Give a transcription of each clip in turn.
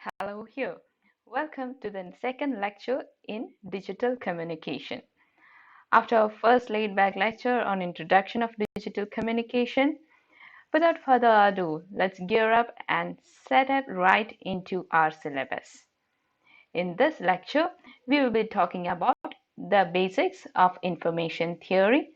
Hello here. Welcome to the second lecture in digital communication. After our first laid-back lecture on introduction of digital communication, without further ado, let's gear up and set it right into our syllabus. In this lecture, we will be talking about the basics of information theory.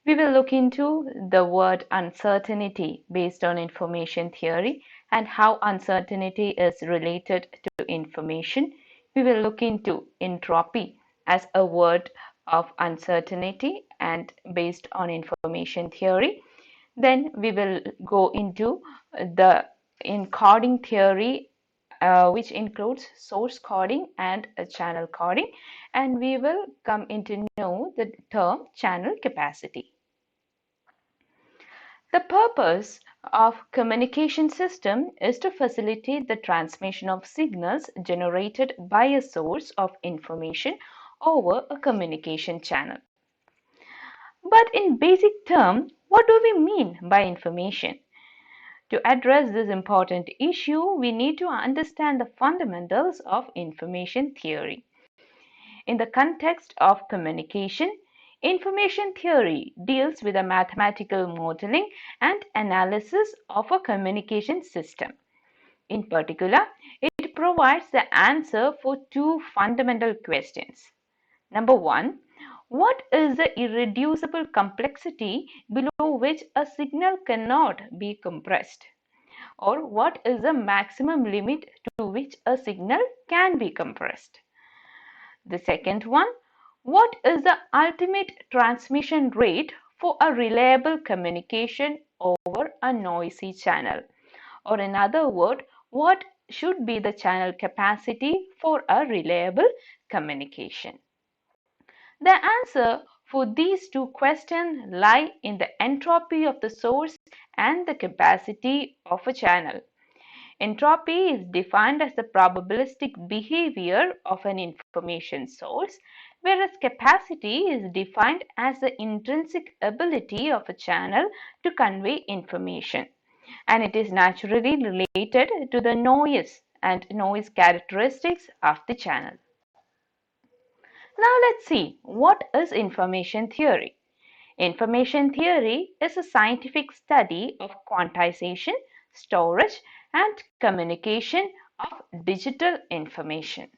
We will look into the word uncertainty based on information theory and how uncertainty is related to information. We will look into entropy as a word of uncertainty and based on information theory. Then we will go into the encoding theory, which includes source coding and channel coding, and we will come into know the term channel capacity. The purpose of communication system is to facilitate the transmission of signals generated by a source of information over a communication channel. But in basic term, what do we mean by information? To address this important issue, we need to understand the fundamentals of information theory. In the context of communication, information theory deals with the mathematical modeling and analysis of a communication system. In particular, it provides the answer for two fundamental questions. Number one, what is the irreducible complexity below which a signal cannot be compressed? Or what is the maximum limit to which a signal can be compressed? The second one, what is the ultimate transmission rate for a reliable communication over a noisy channel? Or in other words, what should be the channel capacity for a reliable communication? The answer for these two questions lie in the entropy of the source and the capacity of a channel. Entropy is defined as the probabilistic behavior of an information source, whereas capacity is defined as the intrinsic ability of a channel to convey information. And it is naturally related to the noise and noise characteristics of the channel. Now let's see, what is information theory? Information theory is a scientific study of quantization, storage, and communication of digital information.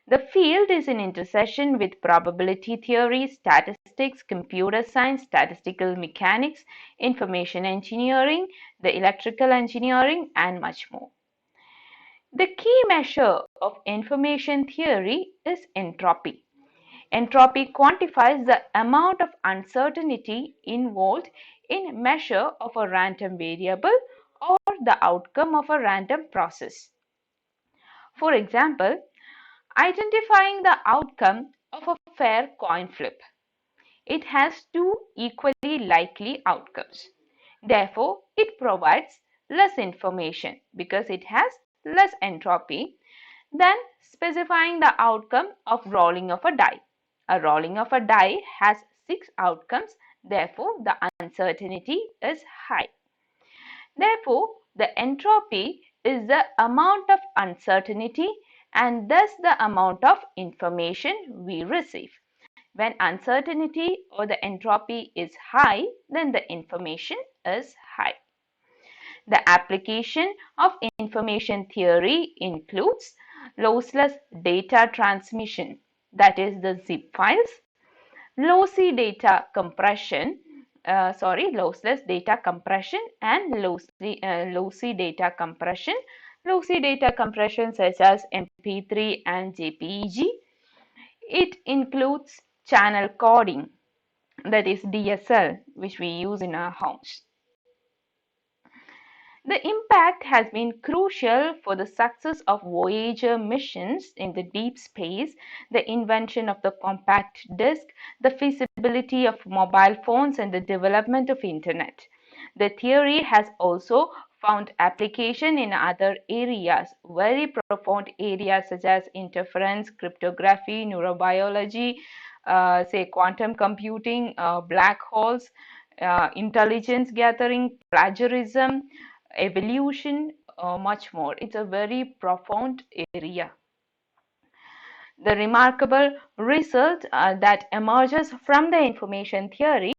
The field is an intersection with probability theory, statistics, computer science, statistical mechanics, information engineering, the electrical engineering, and much more. The key measure of information theory is entropy. Entropy quantifies the amount of uncertainty involved in measure of a random variable or the outcome of a random process. For example, identifying the outcome of a fair coin flip. It has two equally likely outcomes. Therefore, it provides less information because it has less entropy than specifying the outcome of rolling of a die. A rolling of a die has 6 outcomes, therefore the uncertainty is high. Therefore, the entropy is the amount of uncertainty and thus the amount of information we receive. When uncertainty or the entropy is high, then the information is high. The application of information theory includes lossless data transmission, that is the zip files, lossy data compression, lossless data compression and lossy data compression. Lossy data compression such as MP3 and JPEG. It includes channel coding, that is DSL, which we use in our homes. The impact has been crucial for the success of Voyager missions in the deep space, the invention of the compact disc, the feasibility of mobile phones, and the development of internet. The theory has also found application in other areas, very profound areas such as interference, cryptography, neurobiology, say quantum computing, black holes, intelligence gathering, plagiarism, evolution, much more. It's a very profound area. The remarkable result that emerges from the information theory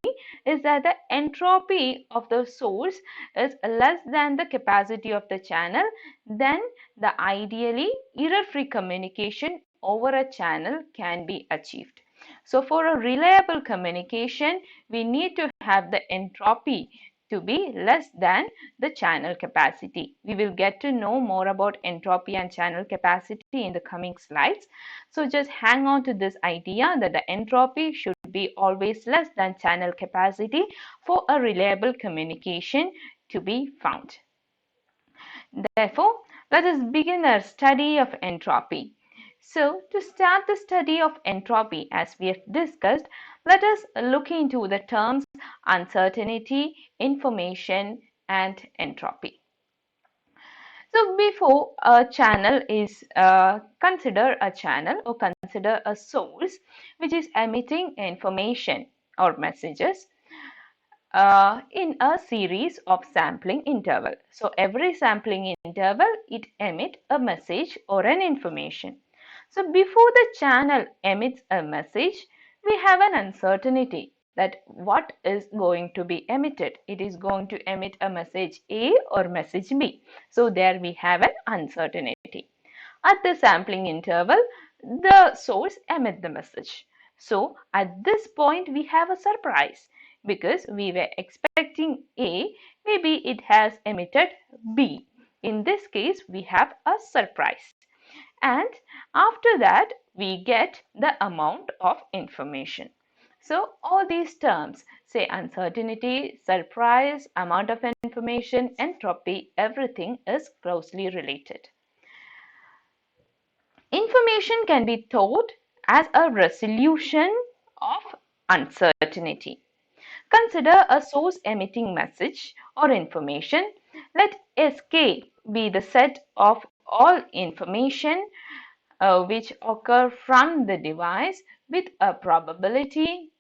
is that the entropy of the source is less than the capacity of the channel, then the ideally error-free communication over a channel can be achieved. So for a reliable communication, we need to have the entropy to be less than the channel capacity. We will get to know more about entropy and channel capacity in the coming slides. So just hang on to this idea that the entropy should be always less than channel capacity for a reliable communication to be found. Therefore, let us begin our study of entropy. So, to start the study of entropy, as we have discussed, let us look into the terms uncertainty, information, and entropy. So before a channel is consider a channel or consider a source which is emitting information or messages in a series of sampling interval. So every sampling interval it emits a message or an information. So before the channel emits a message, we have an uncertainty that what is going to be emitted. It is going to emit a message A or message B. So there we have an uncertainty. At the sampling interval, the source emits the message. So at this point we have a surprise because we were expecting A, maybe it has emitted B. In this case, we have a surprise. And after that, we get the amount of information. So all these terms, say uncertainty, surprise, amount of information, entropy, everything is closely related. Information can be thought as a resolution of uncertainty. Consider a source emitting message or information. Let Sk be the set of all information which occur from the device with a probability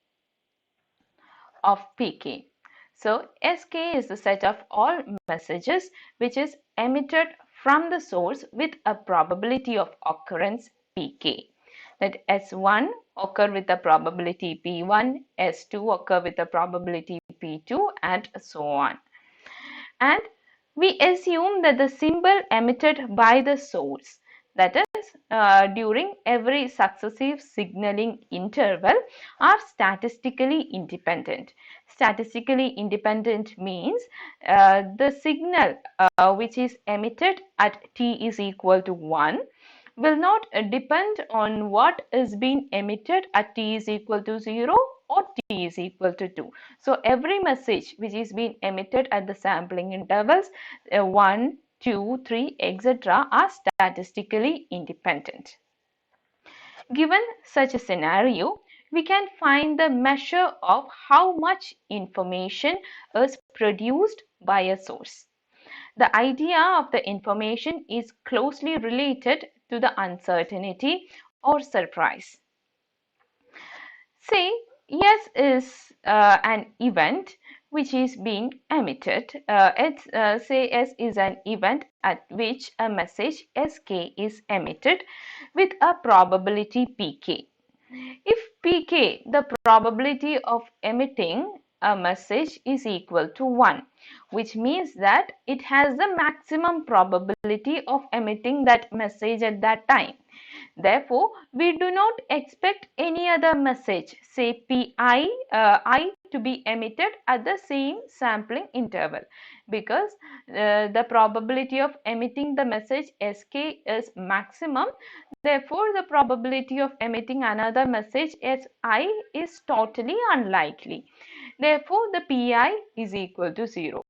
of Pk. So Sk is the set of all messages which is emitted from the source with a probability of occurrence Pk. Let S1 occur with a probability P1, S2 occur with a probability P2, and so on. And we assume that the symbol emitted by the source, that is during every successive signaling interval, are statistically independent. Statistically independent means the signal which is emitted at t is equal to 1 will not depend on what is being emitted at t is equal to 0 or t is equal to 2. So every message which is being emitted at the sampling intervals 1, 2, 3, etc. are statistically independent. Given such a scenario, we can find the measure of how much information is produced by a source. The idea of the information is closely related to the uncertainty or surprise. Say yes is an event which is being emitted. Say S is an event at which a message Sk is emitted with a probability Pk. If Pk, the probability of emitting a message is equal to 1, which means that it has the maximum probability of emitting that message at that time. Therefore, we do not expect any other message, say Pi, I to be emitted at the same sampling interval because the probability of emitting the message Sk is maximum. Therefore, the probability of emitting another message Si is totally unlikely. Therefore, the Pi is equal to 0.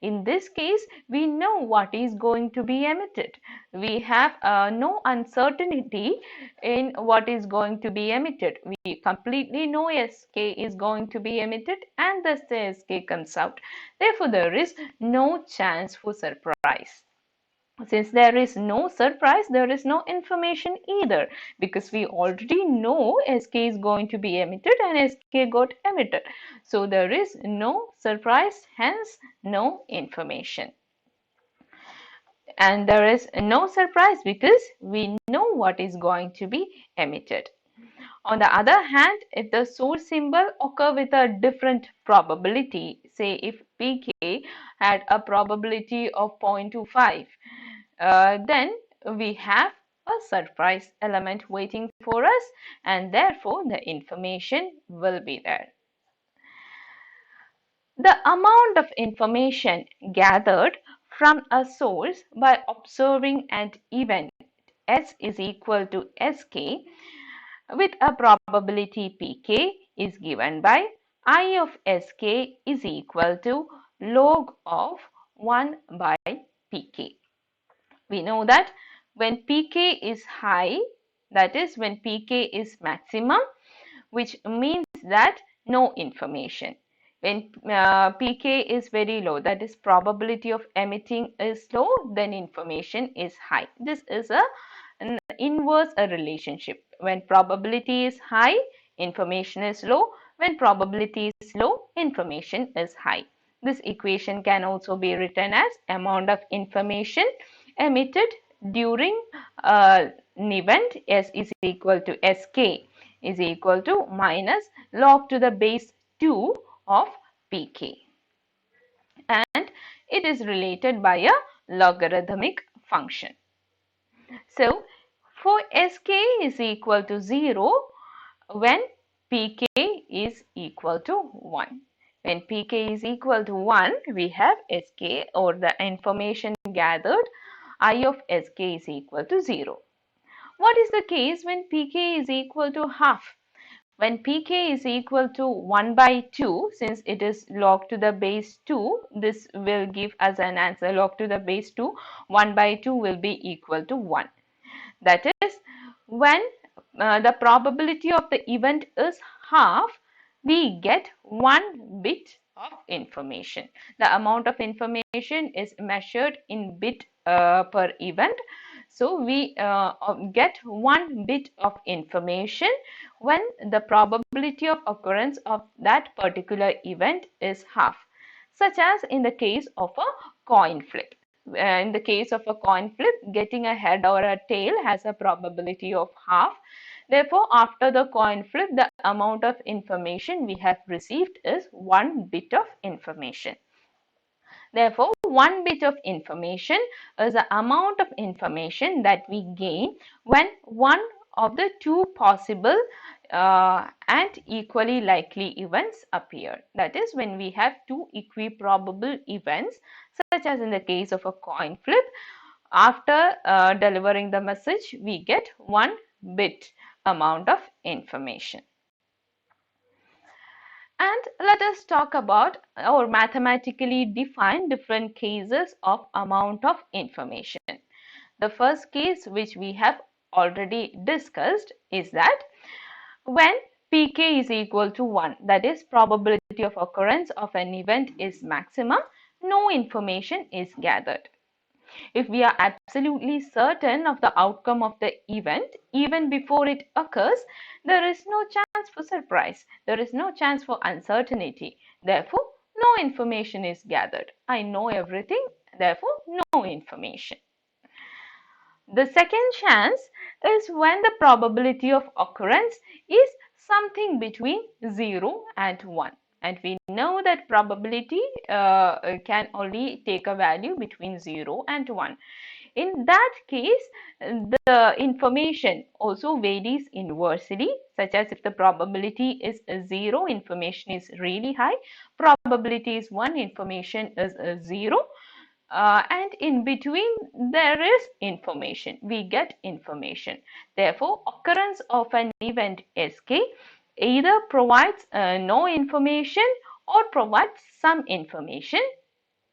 In this case, we know what is going to be emitted. We have no uncertainty in what is going to be emitted. We completely know Sk is going to be emitted and thus the Sk comes out. Therefore, there is no chance for surprise. Since there is no surprise, there is no information either because we already know Sk is going to be emitted and Sk got emitted. So there is no surprise, hence no information. and there is no surprise because we know what is going to be emitted. On the other hand, if the source symbol occur with a different probability, say if pk had a probability of 0.25, then we have a surprise element waiting for us, and therefore the information will be there. The amount of information gathered from a source by observing an event S is equal to Sk with a probability Pk is given by I of Sk is equal to log of 1 by Pk. We know that when Pk is high, that is when Pk is maximum, which means that no information. When Pk is very low, that is probability of emitting is low, then information is high. This is an inverse relationship. When probability is high, information is low. When probability is low, information is high. This equation can also be written as amount of information emitted during an event S is equal to Sk is equal to minus log to the base 2 of Pk, and it is related by a logarithmic function. So for Sk is equal to 0 when Pk is equal to 1. When Pk is equal to 1, we have Sk, or the information gathered, I of Sk is equal to 0. What is the case when Pk is equal to half? When Pk is equal to 1 by 2, since it is log to the base 2, this will give us an answer log to the base 2, 1 by 2 will be equal to 1. That is, when the probability of the event is half, we get 1 bit of information. The amount of information is measured in bit per event. So we get 1 bit of information when the probability of occurrence of that particular event is half, such as in the case of a coin flip. In the case of a coin flip, getting a head or a tail has a probability of half. Therefore, after the coin flip, the amount of information we have received is 1 bit of information. Therefore, 1 bit of information is the amount of information that we gain when one of the two possible and equally likely events appear. That is, when we have two equiprobable events, such as in the case of a coin flip, after delivering the message, we get 1 bit amount of information. And let us talk about or mathematically define different cases of amount of information. The first case, which we have already discussed, is that when Pk is equal to 1, that is probability of occurrence of an event is maximum, no information is gathered. If we are absolutely certain of the outcome of the event, even before it occurs, there is no chance for surprise. There is no chance for uncertainty. Therefore, no information is gathered. I know everything, therefore, no information. The second chance is when the probability of occurrence is something between 0 and 1. And we know that probability can only take a value between 0 and 1. In that case, the information also varies inversely, such as if the probability is 0, information is really high. Probability is 1, information is 0. And in between there is information, we get information. Therefore, occurrence of an event Sk either provides no information or provides some information,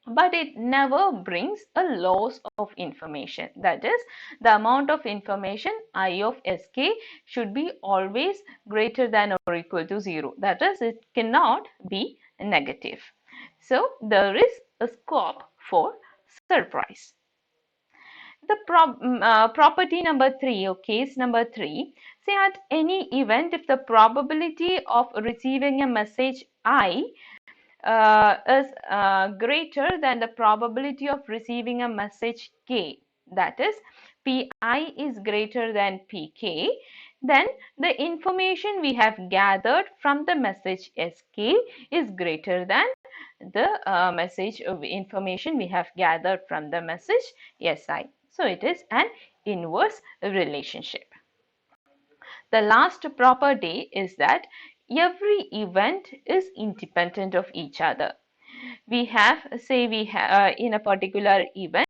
but it never brings a loss of information. That is, the amount of information I of Sk should be always greater than or equal to 0. That is, it cannot be negative. So there is a scope for surprise. The property number 3, or case number 3, say at any event, if the probability of receiving a message I is greater than the probability of receiving a message k, that is pi is greater than pk, then the information we have gathered from the message sk is greater than the message of information we have gathered from the message si. So it is an inverse relationship. The last property is that every event is independent of each other. We have, say we have in a particular event,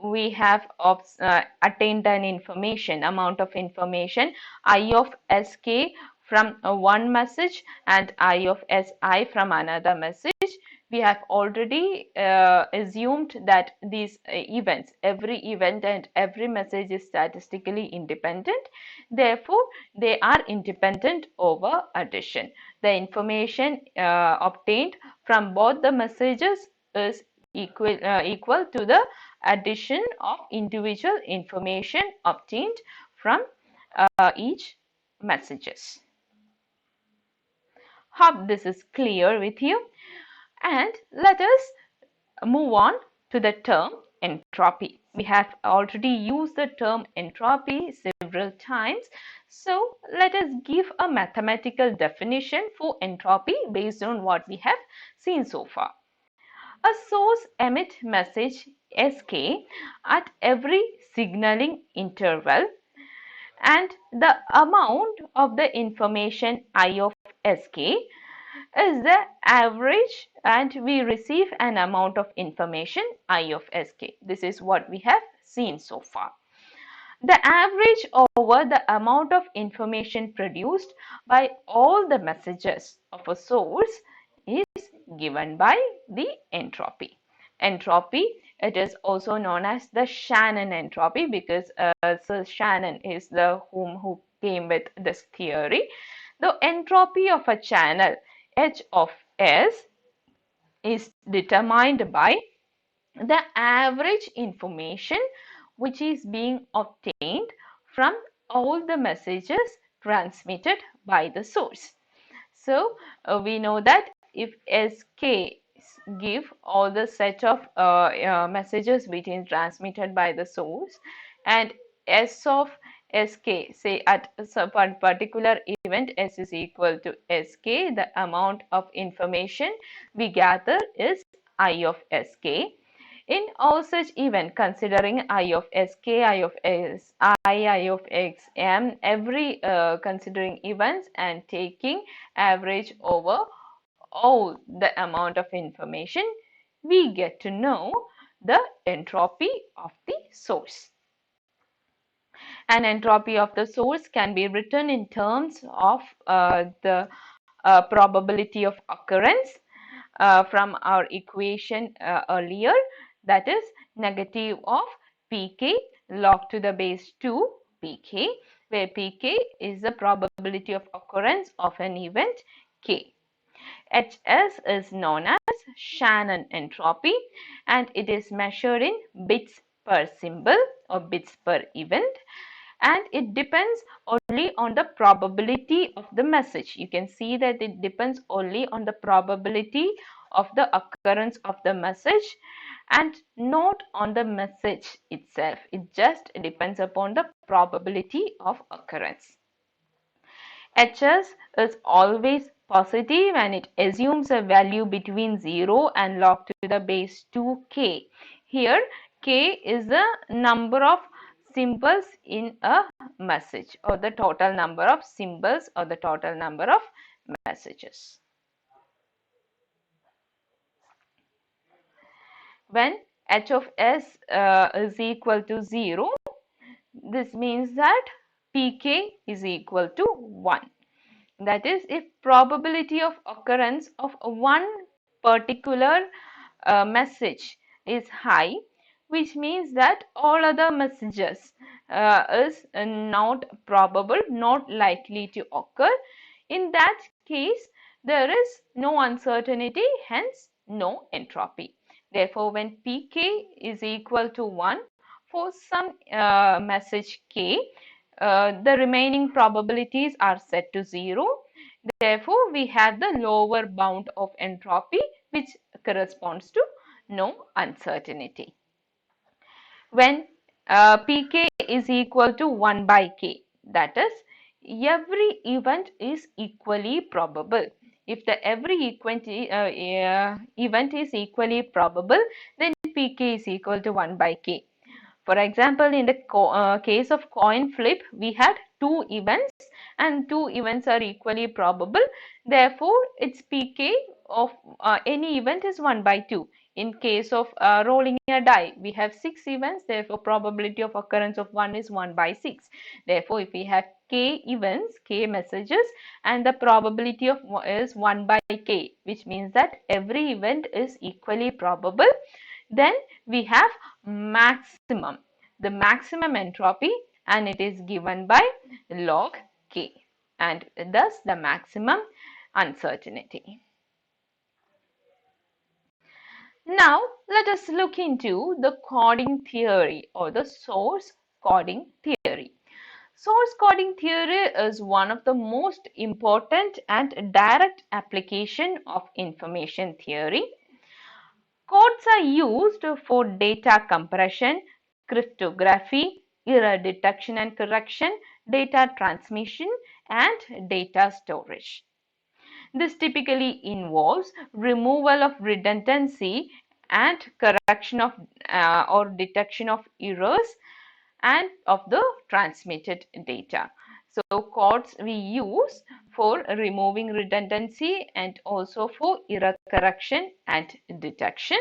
we have attained an information, amount of information I of sk from one message and I of si from another message. We have already assumed that these events, every event and every message is statistically independent. Therefore, they are independent over addition. The information obtained from both the messages is equal to the addition of individual information obtained from each messages. Hope this is clear with you, and let us move on to the term entropy. We have already used the term entropy several times, so let us give a mathematical definition for entropy based on what we have seen so far. A source emits message sk at every signaling interval, and the amount of the information I of sk is the average, and we receive an amount of information I of sk. This is what we have seen so far. The average over the amount of information produced by all the messages of a source is given by the entropy. Entropy, it is also known as the Shannon entropy, because so Shannon is the who came with this theory. The entropy of a channel H of S is determined by the average information which is being obtained from all the messages transmitted by the source. So we know that if sk give all the set of messages being transmitted by the source, and s of sk, say at some particular event s is equal to sk, the amount of information we gather is I of sk. In all such event, considering I of sk, I of s, I of xm, every considering events and taking average over all the amount of information, we get to know the entropy of the source. An entropy of the source can be written in terms of the probability of occurrence from our equation earlier, that is negative of pk log to the base 2 pk, where pk is the probability of occurrence of an event k. HS is known as Shannon entropy, and it is measured in bits per symbol or bits per event, and it depends only on the probability of the message. You can see that it depends only on the probability of the occurrence of the message and not on the message itself. It just depends upon the probability of occurrence. HS is always positive and it assumes a value between 0 and log to the base 2k. Here k is the number of symbols in a message, or the total number of symbols or the total number of messages. When h of s is equal to 0, this means that pk is equal to 1. That is, if probability of occurrence of one particular message is high, which means that all other messages is not probable, not likely to occur. In that case, there is no uncertainty, hence no entropy. Therefore, when pk is equal to 1 for some message k, the remaining probabilities are set to 0. Therefore, we have the lower bound of entropy, which corresponds to no uncertainty. When Pk is equal to 1 by k, that is, every event is equally probable. If the every event is equally probable, then Pk is equal to 1 by k. For example, in the case of coin flip, we had two events and two events are equally probable. Therefore, its pk of any event is 1 by 2. In case of rolling a die, we have 6 events. Therefore, probability of occurrence of 1 is 1 by 6. Therefore, if we have k events, k messages, and the probability of is 1 by k, which means that every event is equally probable, then we have maximum, the maximum entropy, and it is given by log k, and thus the maximum uncertainty. Now let us look into the coding theory or the source coding theory. Source coding theory is one of the most important and direct application of information theory. Codes are used for data compression, cryptography, error detection and correction, data transmission, and data storage. This typically involves removal of redundancy and correction of or detection of errors and of the transmitted data. So codes we use for removing redundancy and also for error correction and detection.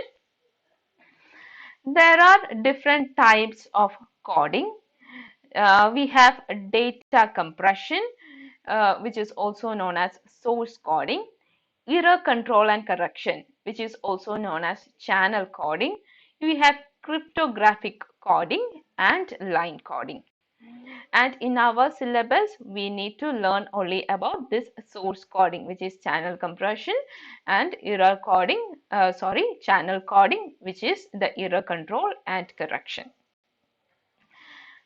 There are different types of coding. We have data compression, which is also known as source coding, error control and correction, which is also known as channel coding. We have cryptographic coding and line coding. And in our syllabus, we need to learn only about this source coding, which is channel compression, and channel coding, which is the error control and correction.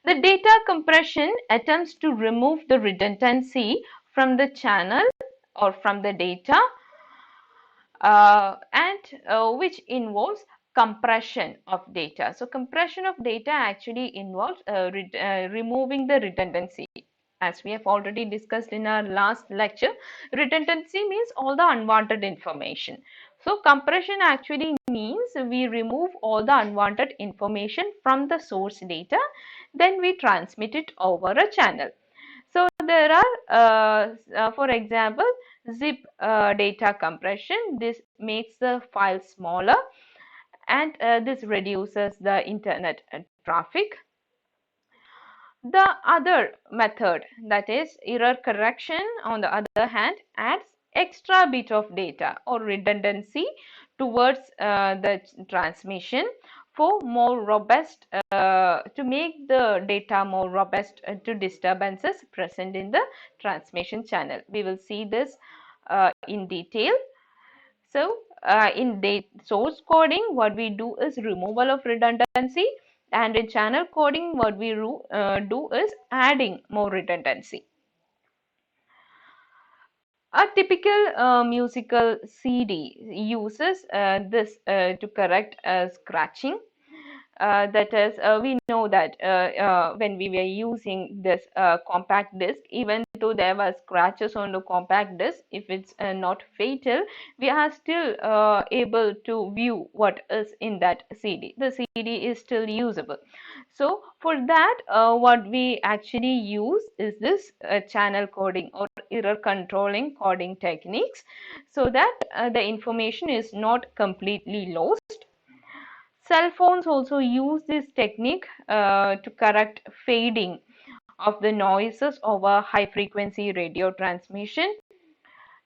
The data compression attempts to remove the redundancy from the channel or from the data, which involves compression of data. So compression of data actually involves removing the redundancy. As we have already discussed in our last lecture, redundancy means all the unwanted information. So compression actually means we remove all the unwanted information from the source data, then we transmit it over a channel. So there are, for example, zip data compression. This makes the file smaller, and this reduces the internet traffic. The other method, that is error correction, on the other hand, adds extra bit of data or redundancy towards the transmission for more robust, to make the data more robust to disturbances present in the transmission channel. We will see this in detail. So in source coding, what we do is removal of redundancy, and in channel coding, what we do is adding more redundancy. A typical musical CD uses this to correct scratching. That is, we know that when we were using this compact disc, even though there were scratches on the compact disc, if it's not fatal, we are still able to view what is in that CD. The CD is still usable. So for that, what we actually use is this channel coding or error controlling coding techniques, so that the information is not completely lost. Cell phones also use this technique to correct fading of the noises over high frequency radio transmission.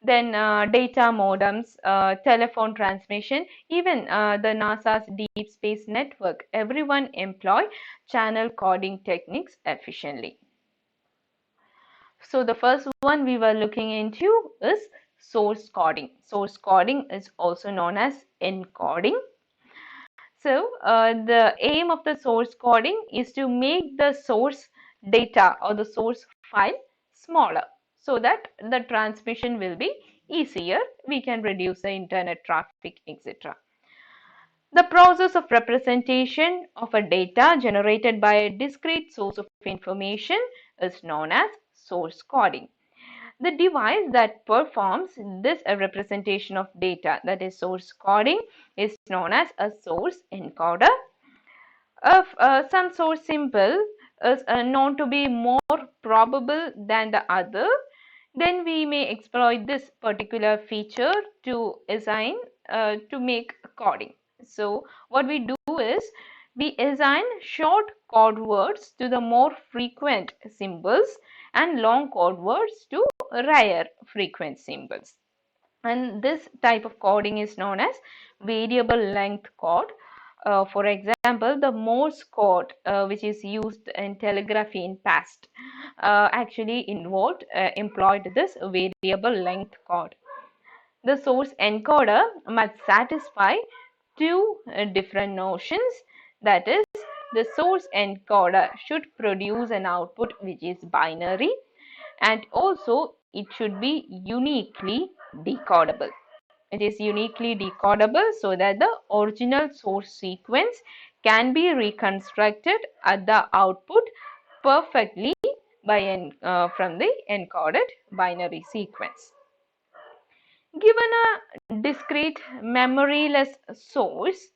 Then data modems, telephone transmission, even the NASA's Deep Space Network, everyone employ channel coding techniques efficiently. So the first one we were looking into is source coding. Source coding is also known as encoding. So the aim of the source coding is to make the source data or the source file smaller. so that the transmission will be easier. We can reduce the internet traffic, etc. The process of representation of a data generated by a discrete source of information is known as source coding. The device that performs this representation of data, that is source coding, is known as a source encoder. If some source symbol is known to be more probable than the other, then we may exploit this particular feature to assign to make coding. So what we do is we assign short code words to the more frequent symbols and long code words to rare frequent symbols. And this type of coding is known as variable length code. For example, the Morse code, which is used in telegraphy in past, actually employed this variable length code. The source encoder must satisfy two different notions. That is, the source encoder should produce an output which is binary, and also it should be uniquely decodable. It is uniquely decodable so that the original source sequence can be reconstructed at the output perfectly from the encoded binary sequence. Given a discrete memoryless source,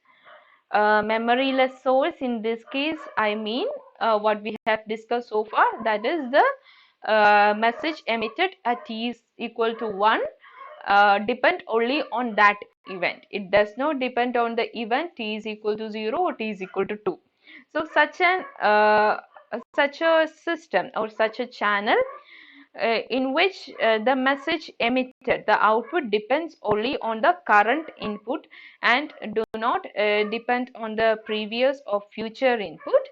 in this case, I mean what we have discussed so far, that is the message emitted at t is equal to 1 depend only on that event. It does not depend on the event t is equal to 0 or t is equal to 2. So such a system or such a channel in which the message emitted, the output depends only on the current input and do not depend on the previous or future input.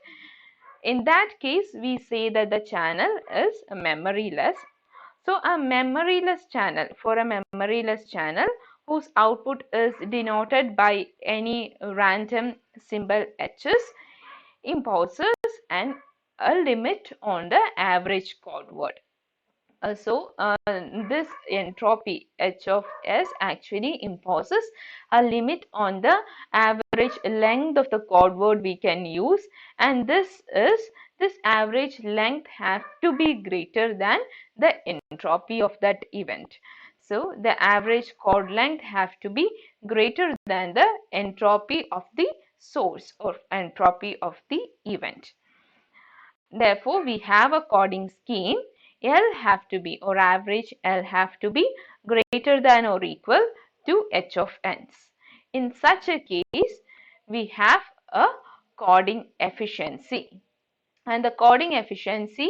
In that case, we say that the channel is memoryless. So a memoryless channel, for a memoryless channel whose output is denoted by any random symbol h's, imposes a limit on the average code word. This entropy h of s actually imposes a limit on the average length of the code word we can use, and this average length has to be greater than the entropy of that event. So the average code length has to be greater than the entropy of the source or entropy of the event. Therefore, we have a coding scheme. L have to be, or average L have to be greater than or equal to h of n's. In such a case, we have a coding efficiency, and the coding efficiency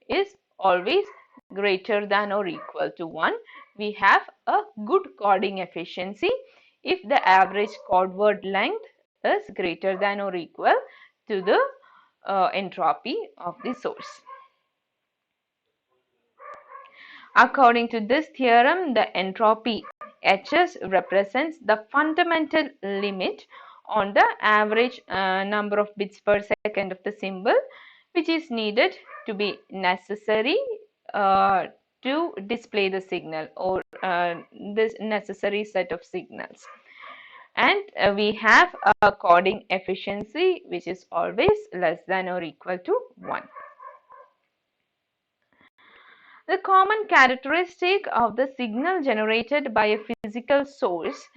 is always greater than or equal to 1. We have a good coding efficiency if the average code word length is greater than or equal to the entropy of the source. According to this theorem, the entropy Hs represents the fundamental limit on the average number of bits per second of the symbol which is needed to be necessary to display the signal, or this necessary set of signals. And we have a coding efficiency which is always less than or equal to 1. The common characteristic of the signal generated by a physical source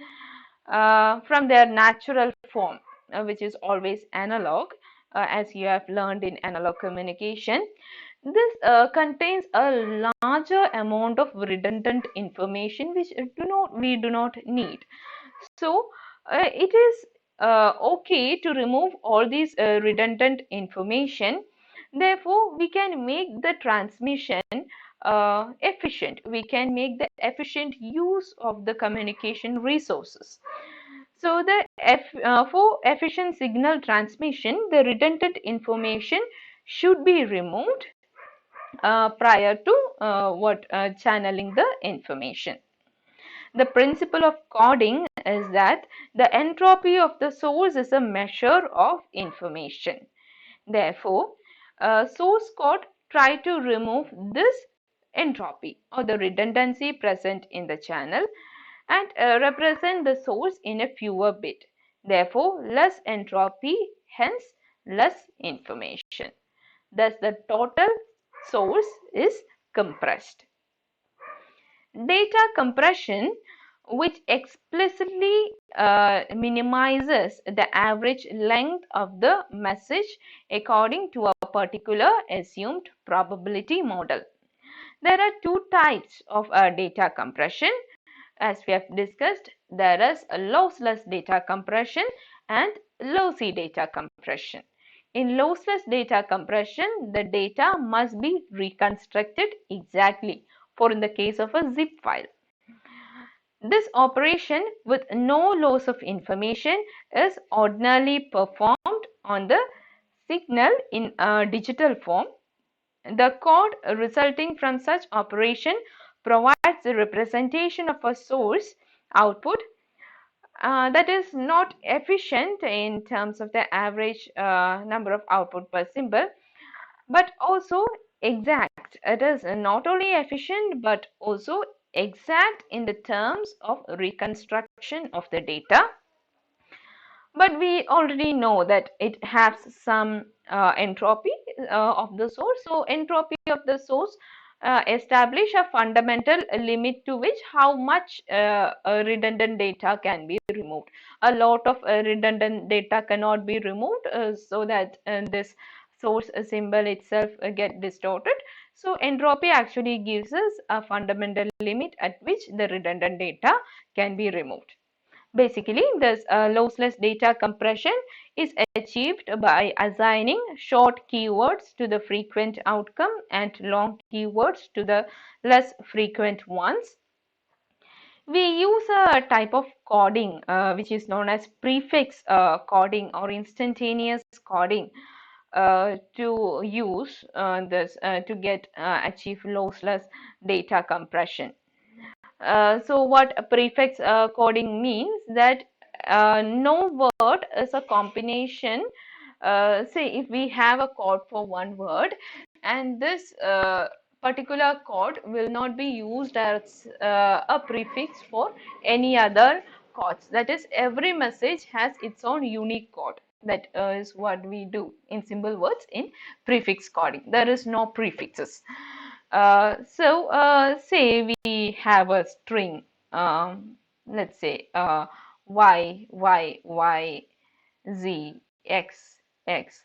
from their natural form, which is always analog, as you have learned in analog communication, this contains a larger amount of redundant information which we do not need. So it is okay to remove all these redundant information. Therefore, we can make the transmission efficient. We can make the efficient use of the communication resources. So for efficient signal transmission, the redundant information should be removed prior to channeling the information. The principle of coding is that the entropy of the source is a measure of information. Therefore, source code try to remove this entropy or the redundancy present in the channel and represent the source in a fewer bit. Therefore, less entropy, hence less information. Thus, the total source is compressed. Data compression, which explicitly minimizes the average length of the message according to a particular assumed probability model. There are two types of data compression. As we have discussed, there is a lossless data compression and lossy data compression. In lossless data compression, the data must be reconstructed exactly, for in the case of a zip file. This operation with no loss of information is ordinarily performed on the signal in a digital form. The code resulting from such operation provides the representation of a source output that is not efficient in terms of the average number of output per symbol, but also exact. It is not only efficient but also exact in the terms of reconstruction of the data. But we already know that it has some entropy of the source. So entropy of the source establish a fundamental limit to which how much redundant data can be removed. A lot of redundant data cannot be removed so that this source symbol itself get distorted. So entropy actually gives us a fundamental limit at which the redundant data can be removed. Basically, this lossless data compression is achieved by assigning short keywords to the frequent outcome and long keywords to the less frequent ones. We use a type of coding which is known as prefix coding or instantaneous coding to use this to get achieve lossless data compression. So what prefix coding means that no word is a combination. Say if we have a code for one word and this particular code will not be used as a prefix for any other codes. That is, every message has its own unique code. That is what we do in simple words in prefix coding. There is no prefixes. Say we have a string, let's say y, z, x, x.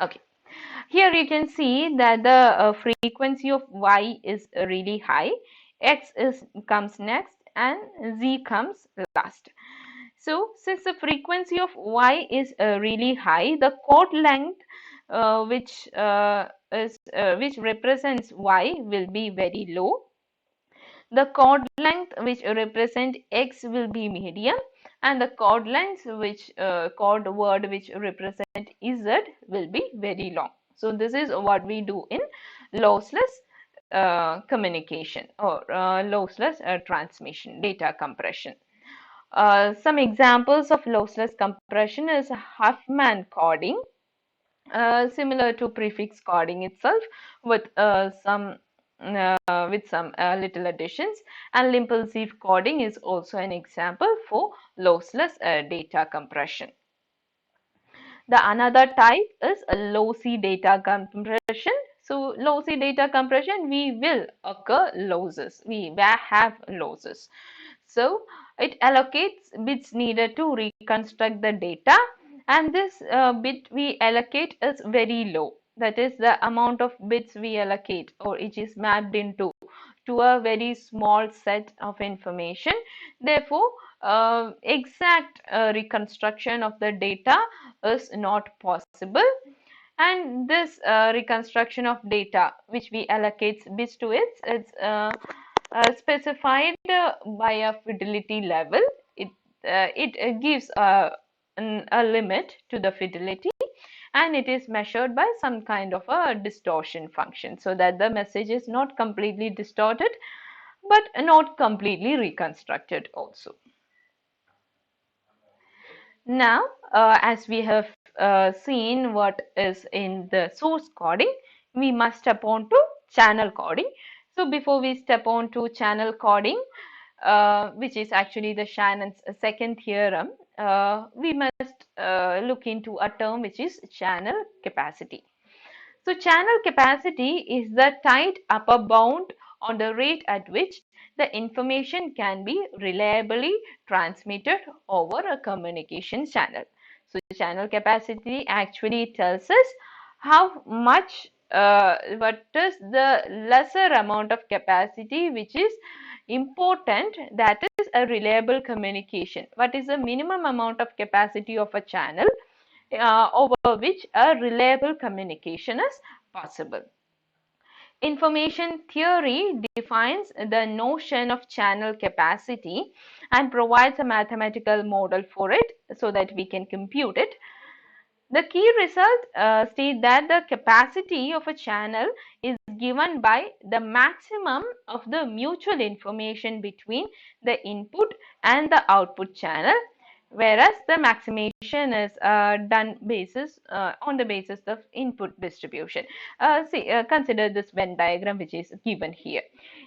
Okay. Here you can see that the frequency of y is really high, comes next, and z comes last. So since the frequency of y is really high, the code length which represents y will be very low. The chord length which represent x will be medium, and the chord length which chord word which represent z will be very long. So this is what we do in lossless communication or lossless transmission, data compression. Some examples of lossless compression is Huffman coding, similar to prefix coding itself with some little additions, and impulsive coding is also an example for lossless data compression. The another type is a lossy data compression. So lossy data compression, we will occur losses. We have losses. So it allocates bits needed to reconstruct the data, and this bit we allocate is very low. That is the amount of bits we allocate or it is mapped into to a very small set of information. Therefore, exact reconstruction of the data is not possible, and this reconstruction of data which we allocate bits to it's specified by a fidelity level. It gives a limit to the fidelity, and it is measured by some kind of a distortion function so that the message is not completely distorted but not completely reconstructed also. Now, as we have seen what is in the source coding, we must step on to channel coding. So before we step on to channel coding, which is actually the Shannon's second theorem, we must look into a term which is channel capacity. So channel capacity is the tight upper bound on the rate at which the information can be reliably transmitted over a communication channel. So channel capacity actually tells us how much, what is the lesser amount of capacity which is important, that is a reliable communication. What is the minimum amount of capacity of a channel over which a reliable communication is possible. Information theory defines the notion of channel capacity and provides a mathematical model for it so that we can compute it. The key result states that the capacity of a channel is given by the maximum of the mutual information between the input and the output channel, whereas the maximization is done on the basis of input distribution. Consider this Venn diagram which is given here.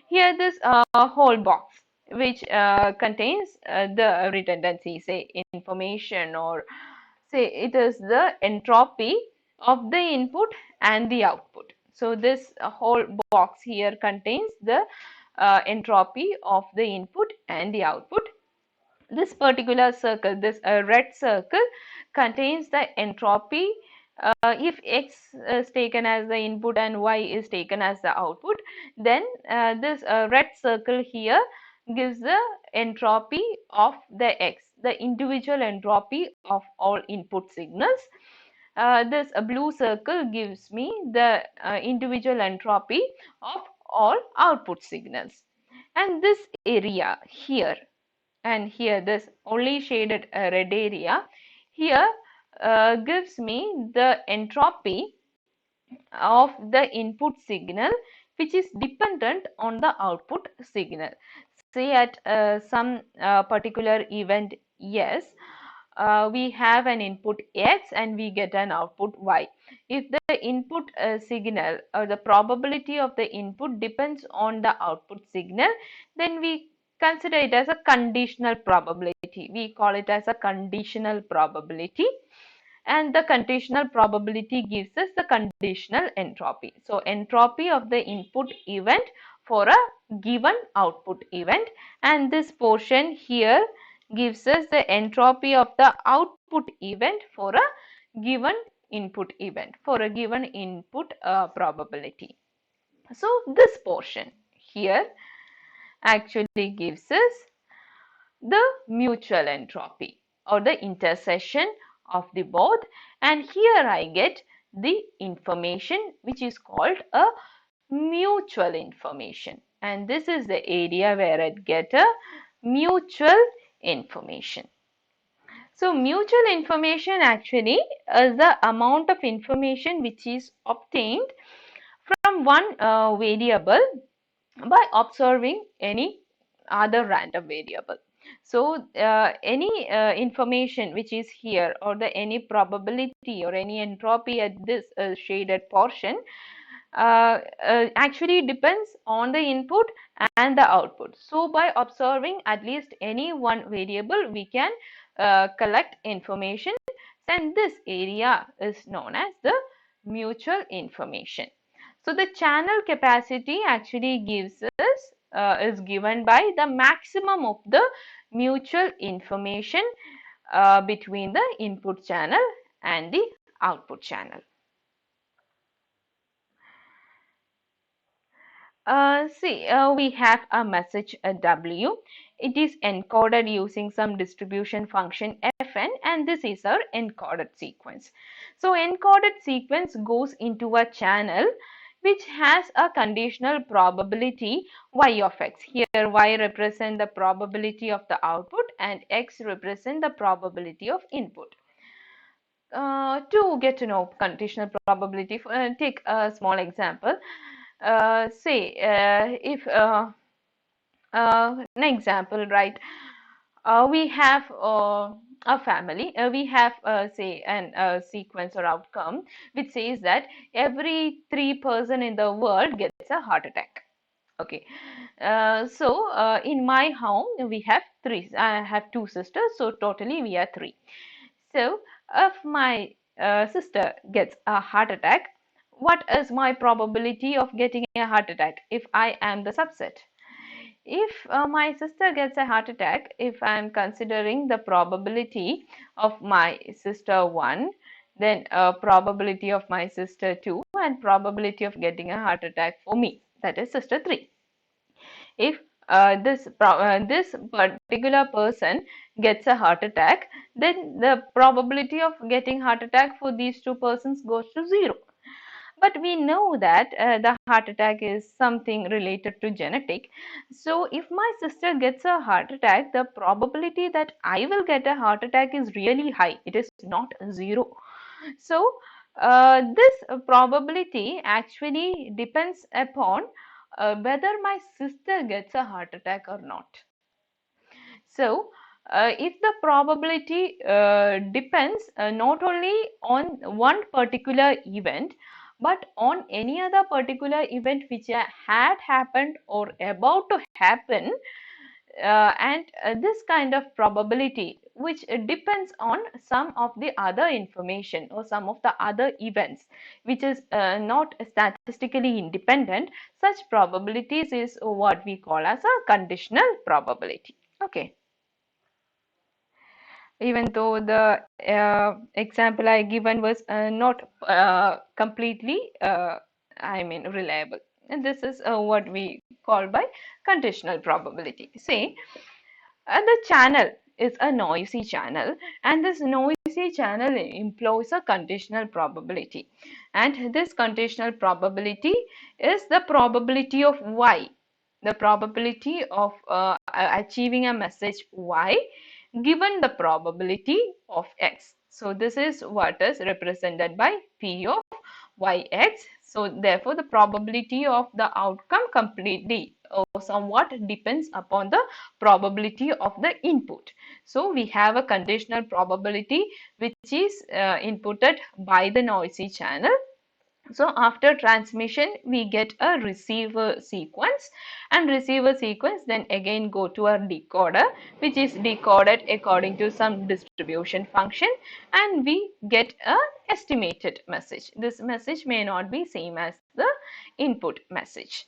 Here this whole box which contains the redundancy, say information, or say it is the entropy of the input and the output. So this whole box here contains the entropy of the input and the output. This particular circle, this red circle, contains the entropy if x is taken as the input and y is taken as the output. Then this red circle here gives the entropy of the x, the individual entropy of all input signals. This blue circle gives me the individual entropy of all output signals. And this area here and here, this only shaded red area here gives me the entropy of the input signal which is dependent on the output signal. Say at some particular event yes, we have an input x and we get an output y. If the input signal or the probability of the input depends on the output signal, then we consider it as a conditional probability. We call it as a conditional probability, and the conditional probability gives us the conditional entropy. So entropy of the input event for a given output event, and this portion here gives us the entropy of the output event for a given input event, for a given input probability. So this portion here actually gives us the mutual entropy or the intersection of the both, and here I get the information which is called a mutual information, and this is the area where I get a mutual information. So mutual information actually is the amount of information which is obtained from one variable by observing any other random variable. So any information which is here, or the any probability or any entropy at this shaded portion actually depends on the input and the output. So by observing at least any one variable, we can collect information, and this area is known as the mutual information. So the channel capacity actually gives us is given by the maximum of the mutual information between the input channel and the output channel. We have a message W. It is encoded using some distribution function Fn, and this is our encoded sequence. So encoded sequence goes into a channel which has a conditional probability y of x. Here y represent the probability of the output and x represent the probability of input. To get to know conditional probability, take a small example. If an example, right? we have a family, we have say a sequence or outcome which says that every 3 person in the world gets a heart attack. Okay, in my home we have three. I have two sisters, so totally we are three. So if my sister gets a heart attack, what is my probability of getting a heart attack if I am the subset? If my sister gets a heart attack, if I am considering the probability of my sister 1, then probability of my sister 2, and probability of getting a heart attack for me, that is sister 3. If this particular person gets a heart attack, then the probability of getting heart attack for these two persons goes to 0. But we know that the heart attack is something related to genetic. So if my sister gets a heart attack, the probability that I will get a heart attack is really high. It is not 0. So this probability actually depends upon whether my sister gets a heart attack or not. So, if the probability depends not only on one particular event, but on any other particular event which had happened or about to happen, and this kind of probability which depends on some of the other information or some of the other events which is not statistically independent, such probabilities is what we call as a conditional probability. Okay. Even though the example I given was not completely reliable, and this is what we call by conditional probability. Say the channel is a noisy channel, and this noisy channel employs a conditional probability, and this conditional probability is the probability of y, the probability of achieving a message y given the probability of x. So this is what is represented by P of yx. So therefore the probability of the outcome completely or somewhat depends upon the probability of the input. So we have a conditional probability which is inputted by the noisy channel. So after transmission we get a receiver sequence, and receiver sequence then again go to a decoder which is decoded according to some distribution function, and we get a estimated message. This message may not be same as the input message.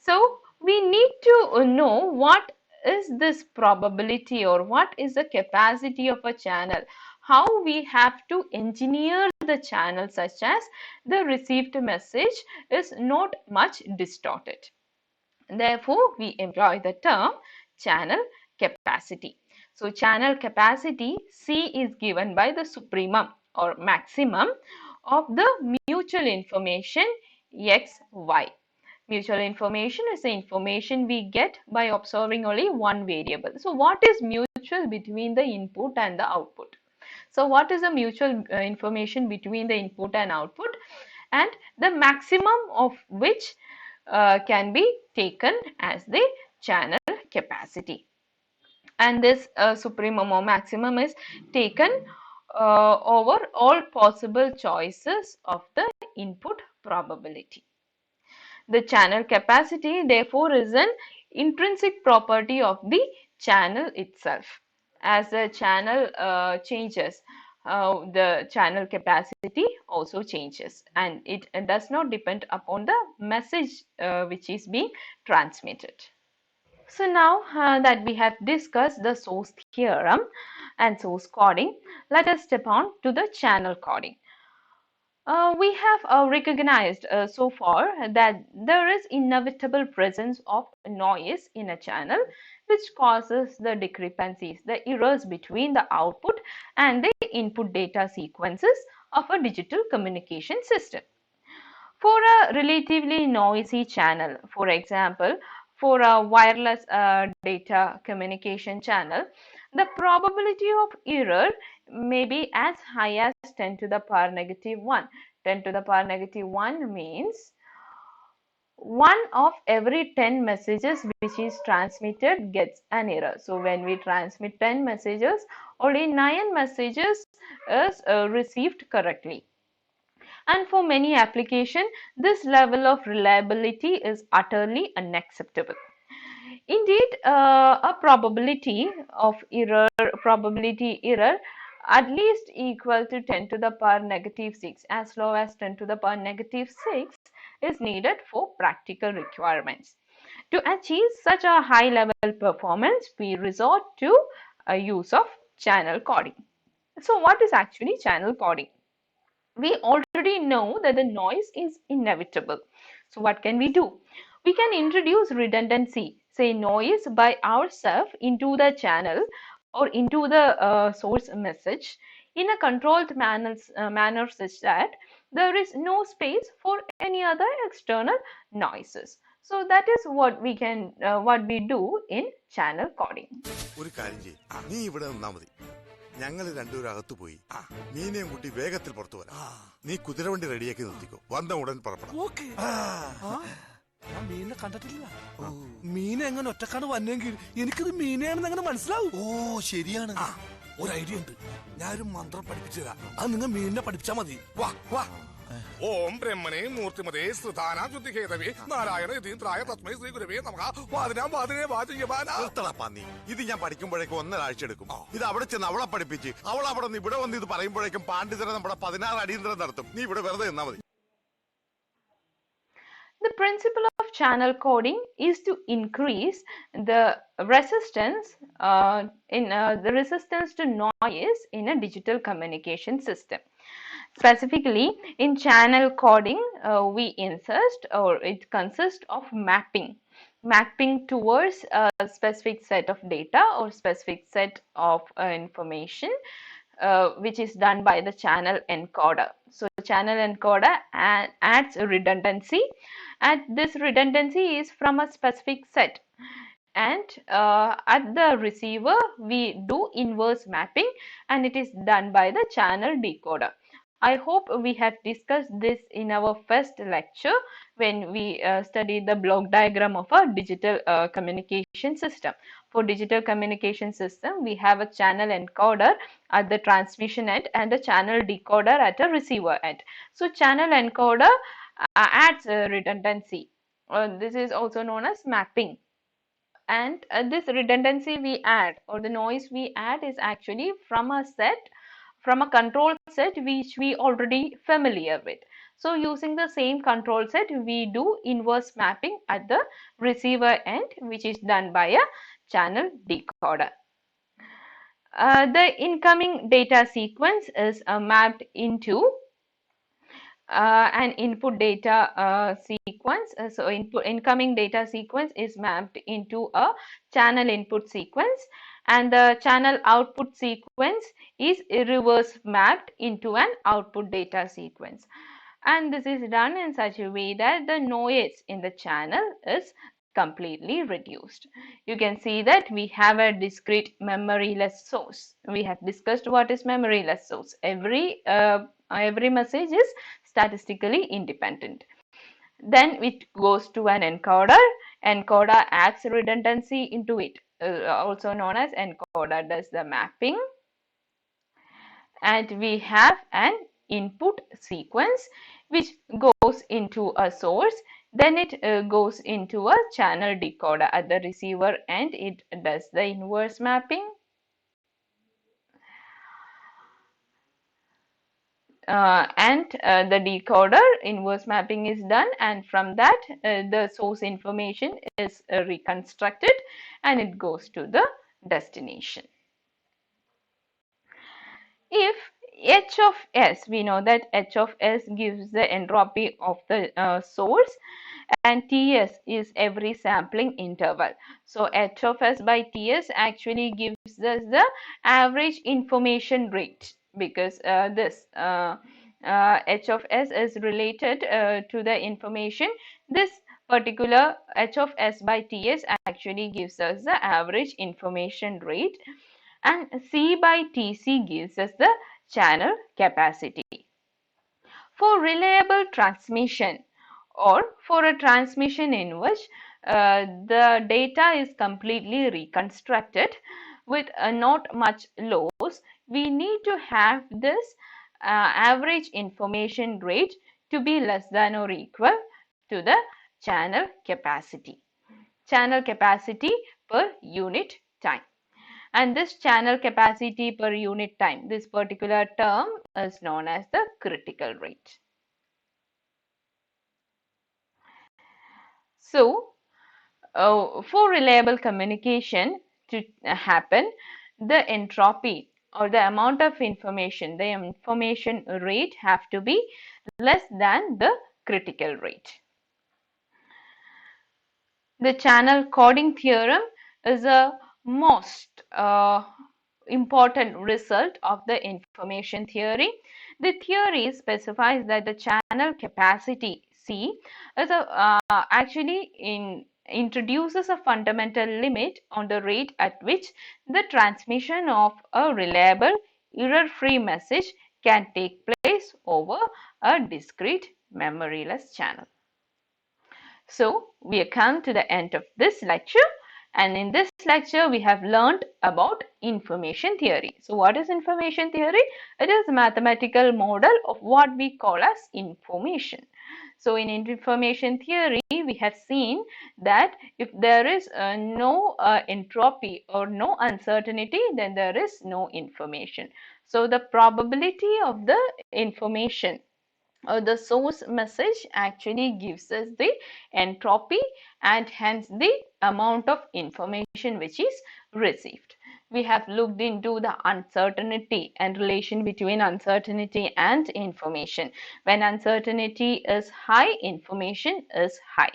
So we need to know what is this probability or what is the capacity of a channel, how we have to engineer the channel such as the received message is not much distorted. Therefore, we employ the term channel capacity. So channel capacity C is given by the supremum or maximum of the mutual information X, Y. Mutual information is the information we get by observing only one variable. So what is mutual between the input and the output? So what is the mutual information between the input and output, and the maximum of which can be taken as the channel capacity. And this supremum or maximum is taken over all possible choices of the input probability. The channel capacity therefore is an intrinsic property of the channel itself. As the channel changes, the channel capacity also changes, and it does not depend upon the message which is being transmitted. So now that we have discussed the source theorem and source coding, let us step on to the channel coding. We have recognized so far that there is inevitable presence of noise in a channel which causes the discrepancies, the errors between the output and the input data sequences of a digital communication system. For a relatively noisy channel, for example, for a wireless data communication channel, the probability of error may be as high as 10 to the power negative 1. 10 to the power negative 1 means 1 of every 10 messages which is transmitted gets an error. So when we transmit 10 messages, only 9 messages is received correctly. And for many applications, this level of reliability is utterly unacceptable. Indeed, a probability error at least equal to 10 to the power negative 6, as low as 10 to the power negative 6 is needed for practical requirements. To achieve such a high level performance, we resort to a use of channel coding. So what is actually channel coding? We already know that the noise is inevitable. So what can we do? We can introduce redundancy, say noise by ourselves into the channel or into the source message in a controlled manner such that there is no space for any other external noises. So that is what we do in channel coding. ഞങ്ങൾ രണ്ടുപേരും അകത്ത് പോയി മീനെയും കൂട്ടി വേഗത്തിൽ പുറത്തു വരാം. നീ കുതിരവണ്ടി റെഡിയാക്കി നിർത്തിക്കോ. വന്ന ഉടൻ പുറപ്പെടാം. ഞാൻ മീനിനെ കണ്ടിട്ടില്ല. മീൻ എങ്ങനെ ഒറ്റക്കാണ് വന്നെങ്കിൽ എനിക്കിത് മീനെയാണെന്ന് എങ്ങനെ മനസ്സിലാവും? ഓ ശരിയാണ്. ഒരു ഐഡിയ ഉണ്ട്. ഞാനൊരു മന്ത്രം പഠിപ്പിച്ചു തരാം. അത് നിങ്ങൾ മീനിനെ പഠിപ്പിച്ചാ മതി. വാ വാ. ഓം ബ്രഹ്മണേ മൂർത്തിമതേ ശ്രുതാന ശുദ്ധിഹേതവേ നാരായണ യതീന്ദ്രായ തസ്മൈ ശ്രീ ഗുരവേ നമഃ. പന്നി ഇത് ഞാൻ പഠിക്കുമ്പോഴേക്കും 1.5 ആഴ്ച എടുക്കും. ഇത് അവിടെ ചെന്ന് അവളെ പഠിപ്പിച്ച് അവൾ അവിടെ നിന്ന് ഇവിടെ വന്ന് ഇത് പറയുമ്പോഴേക്കും പാണ്ഡിതരെ നമ്മുടെ 16 അടിയന്തരം നടത്തും. നീ ഇവിടെ വെറുതെ നിന്നാ മതി. The principle of channel coding is to increase the resistance to noise in a digital communication system. Specifically, in channel coding, we insist, or it consists of mapping towards a specific set of data or specific set of information, which is done by the channel encoder. So channel encoder adds a redundancy, and this redundancy is from a specific set. And at the receiver, we do inverse mapping, and it is done by the channel decoder. I hope we have discussed this in our first lecture when we studied the block diagram of a digital communication system. For digital communication system, we have a channel encoder at the transmission end and a channel decoder at a receiver end. So channel encoder adds redundancy. This is also known as mapping. And this redundancy we add, or the noise we add, is actually from a control set which we already familiar with. So using the same control set, we do inverse mapping at the receiver end, which is done by a channel decoder. The incoming data sequence is mapped into an input data sequence. So incoming data sequence is mapped into a channel input sequence, and the channel output sequence is reverse mapped into an output data sequence. And this is done in such a way that the noise in the channel is completely reduced. You can see that we have a discrete memoryless source. We have discussed what is memoryless source. Every message is statistically independent. Then it goes to an encoder. Encoder adds redundancy into it, also known as encoder does the mapping. And we have an input sequence which goes into a source. Then it goes into a channel decoder at the receiver end. It does the inverse mapping. The decoder inverse mapping is done, and from that the source information is reconstructed and it goes to the destination. If h of s, we know that h of s gives the entropy of the source, and ts is every sampling interval. So h of s by ts actually gives us the average information rate, because this h of s is related to the information. This particular h of s by ts actually gives us the average information rate, and c by tc gives us the channel capacity. For reliable transmission or for a transmission in which the data is completely reconstructed with not much loss, we need to have this average information rate to be less than or equal to the channel capacity per unit time. And this channel capacity per unit time, this particular term is known as the critical rate. So, for reliable communication to happen, the entropy or the amount of information, the information rate have to be less than the critical rate. The channel coding theorem is a most important result of the information theory. The theory specifies that the channel capacity C is actually introduces a fundamental limit on the rate at which the transmission of a reliable, error-free message can take place over a discrete memoryless channel. So, we have come to the end of this lecture, and in this lecture we have learned about information theory. So, what is information theory? It is a mathematical model of what we call as information. So, in information theory we have seen that if there is no entropy or no uncertainty, then there is no information. So, the probability of the information the source message actually gives us the entropy and hence the amount of information which is received. We have looked into the uncertainty and relation between uncertainty and information. When uncertainty is high, information is high.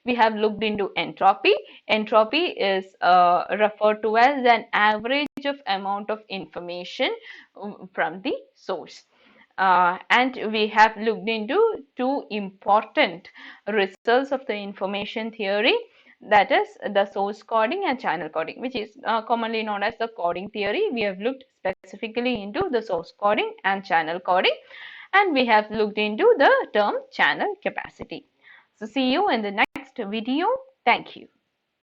We have looked into entropy. Entropy is referred to as an average of amount of information from the source. And we have looked into two important results of the information theory, that is the source coding and channel coding, which is commonly known as the coding theory. We have looked specifically into the source coding and channel coding, and we have looked into the term channel capacity. So see you in the next video. Thank you.